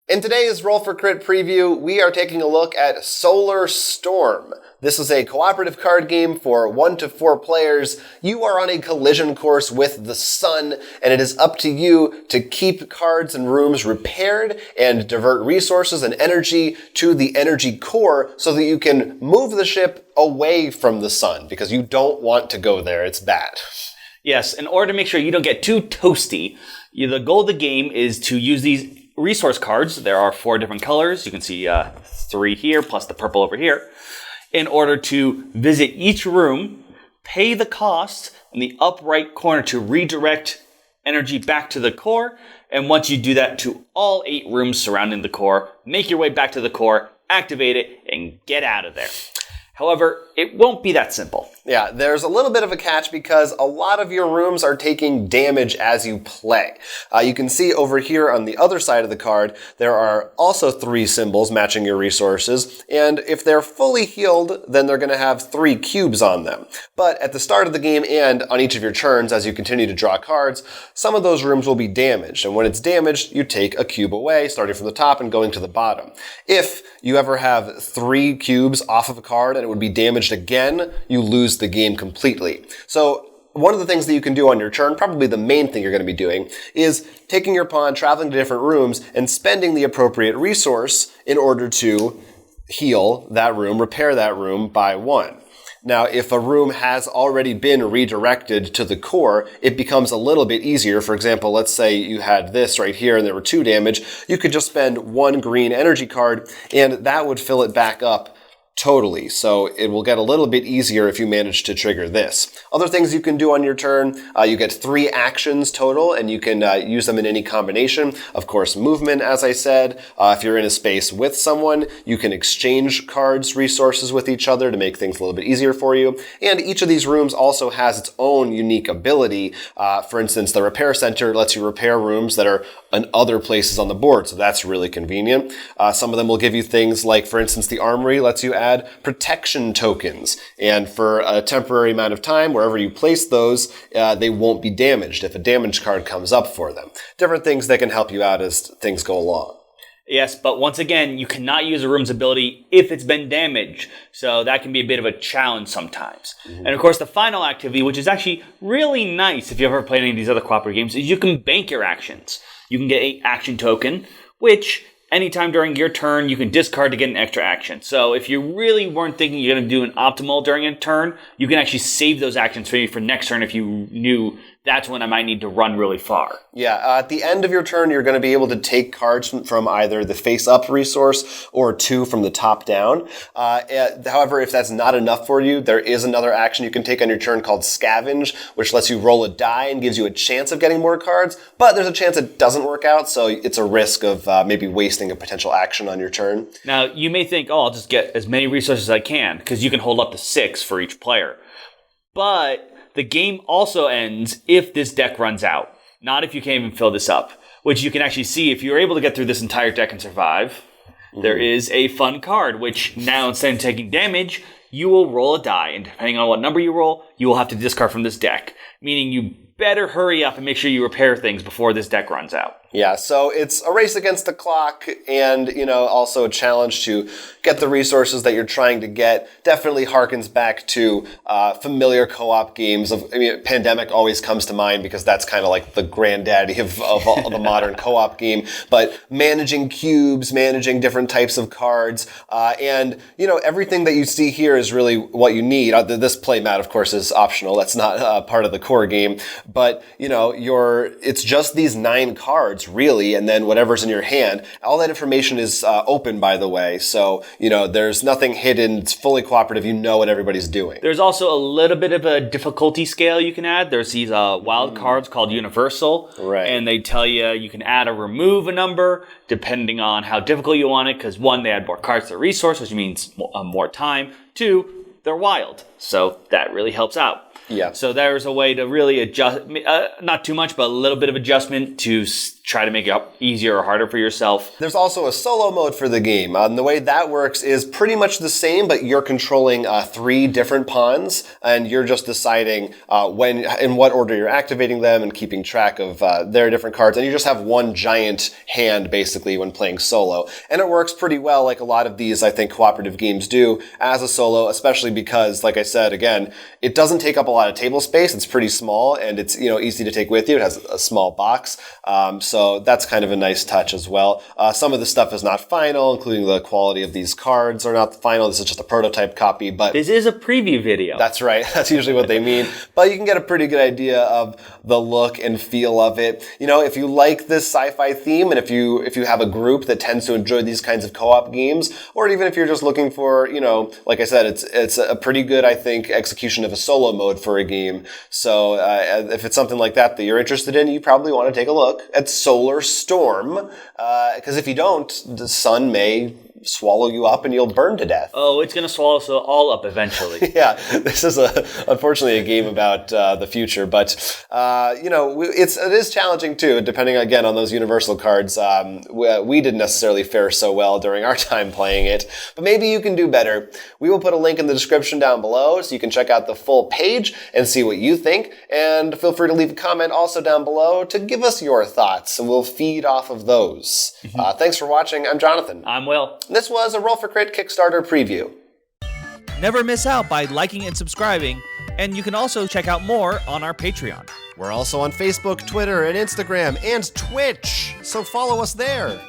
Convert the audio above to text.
In today's Roll for Crit preview, we are taking a look at Solar Storm. This is a cooperative card game for 1 to 4 players. You are on a collision course with the sun, and it is up to you to keep cards and rooms repaired and divert resources and energy to the energy core so that you can move the ship away from the sun, because you don't want to go there. It's bad. Yes, in order to make sure you don't get too toasty, the goal of the game is to use these resource cards. There are 4 different colors. You can see 3 here, plus the purple over here. In order to visit each room, pay the cost in the upright corner to redirect energy back to the core. And once you do that to all 8 rooms surrounding the core, make your way back to the core, activate it, and get out of there. However, it won't be that simple. Yeah, there's a little bit of a catch because a lot of your rooms are taking damage as you play. You can see over here on the other side of the card, there are also 3 symbols matching your resources, and if they're fully healed, then they're going to have 3 cubes on them. But at the start of the game and on each of your turns, as you continue to draw cards, some of those rooms will be damaged, and when it's damaged, you take a cube away, starting from the top and going to the bottom. If you ever have 3 cubes off of a card and it would be damaged again, you lose the game completely. So one of the things that you can do on your turn, probably the main thing you're going to be doing, is taking your pawn, traveling to different rooms, and spending the appropriate resource in order to heal that room, repair that room by 1. Now, if a room has already been redirected to the core, it becomes a little bit easier. For example, let's say you had this right here and there were 2 damage. You could just spend 1 green energy card and that would fill it back up totally. So it will get a little bit easier if you manage to trigger this. Other things you can do on your turn, you get 3 actions total, and you can use them in any combination. Of course, movement, as I said. If you're in a space with someone, you can exchange cards, resources with each other to make things a little bit easier for you. And each of these rooms also has its own unique ability. For instance, the repair center lets you repair rooms that are in other places on the board, so that's really convenient. Some of them will give you things like, for instance, the armory lets you add protection tokens, and for a temporary amount of time, wherever you place those, they won't be damaged if a damage card comes up for them. Different things that can help you out as things go along. Yes, but once again, you cannot use a room's ability if it's been damaged, so that can be a bit of a challenge sometimes. And of course, the final activity, which is actually really nice if you've ever played any of these other cooperative games, is you can bank your actions. You can get an action token, which anytime during your turn, you can discard to get an extra action. So if you really weren't thinking you're going to do an optimal during a turn, you can actually save those actions for next turn if you knew that's when I might need to run really far. Yeah, at the end of your turn, you're going to be able to take cards from either the face-up resource or 2 from the top down. However, if that's not enough for you, there is another action you can take on your turn called Scavenge, which lets you roll a die and gives you a chance of getting more cards, but there's a chance it doesn't work out, so it's a risk of maybe wasting a potential action on your turn. Now, you may think, I'll just get as many resources as I can, because you can hold up to 6 for each player. But the game also ends if this deck runs out, not if you can't even fill this up, which you can actually see if you're able to get through this entire deck and survive. There is a fun card, which now instead of taking damage, you will roll a die, and depending on what number you roll, you will have to discard from this deck, meaning you better hurry up and make sure you repair things before this deck runs out. Yeah, so it's a race against the clock and, also a challenge to get the resources that you're trying to get. Definitely harkens back to familiar co-op games. Pandemic always comes to mind because that's kind of like the granddaddy of all the modern co-op game. But managing cubes, managing different types of cards, and, everything that you see here is really what you need. This playmat, of course, is optional. That's not part of the core game. But, it's just these 9 cards, really, and then whatever's in your hand. All that information is open, by the way, so, there's nothing hidden. It's fully cooperative. You know what everybody's doing. There's also a little bit of a difficulty scale you can add. There's these wild cards called Universal, right, and they tell you can add or remove a number depending on how difficult you want it, because 1, they add more cards to the resource, which means more time. 2, they're wild. So that really helps out. Yeah. So there's a way to really adjust, not too much, but a little bit of adjustment to try to make it easier or harder for yourself. There's also a solo mode for the game. And the way that works is pretty much the same, but you're controlling 3 different pawns, and you're just deciding in what order you're activating them and keeping track of their different cards. And you just have one giant hand, basically, when playing solo. And it works pretty well, like a lot of these, I think, cooperative games do, as a solo, especially because, like I said, again, it doesn't take up a lot of table space. It's pretty small, and it's easy to take with you. It has a small box. So that's kind of a nice touch as well. Some of the stuff is not final, including the quality of these cards are not final. This is just a prototype copy, but this is a preview video. That's right. That's usually what they mean. But you can get a pretty good idea of the look and feel of it. If you like this sci-fi theme, and if you have a group that tends to enjoy these kinds of co-op games, or even if you're just looking for, like I said, it's a pretty good, I think, execution of a solo mode for a game. So if it's something like that you're interested in, you probably want to take a look at Solar Storm, because if you don't, the sun may swallow you up and you'll burn to death. Oh, it's going to swallow us all up eventually. Yeah, this is unfortunately a game about the future, but it is challenging too, depending again on those universal cards. We didn't necessarily fare so well during our time playing it, but maybe you can do better. We will put a link in the description down below so you can check out the full page and see what you think, and feel free to leave a comment also down below to give us your thoughts, and we'll feed off of those. Thanks for watching. I'm Jonathan. I'm Will. This was a Roll for Crit Kickstarter preview. Never miss out by liking and subscribing, and you can also check out more on our Patreon. We're also on Facebook, Twitter, and Instagram, and Twitch, so follow us there.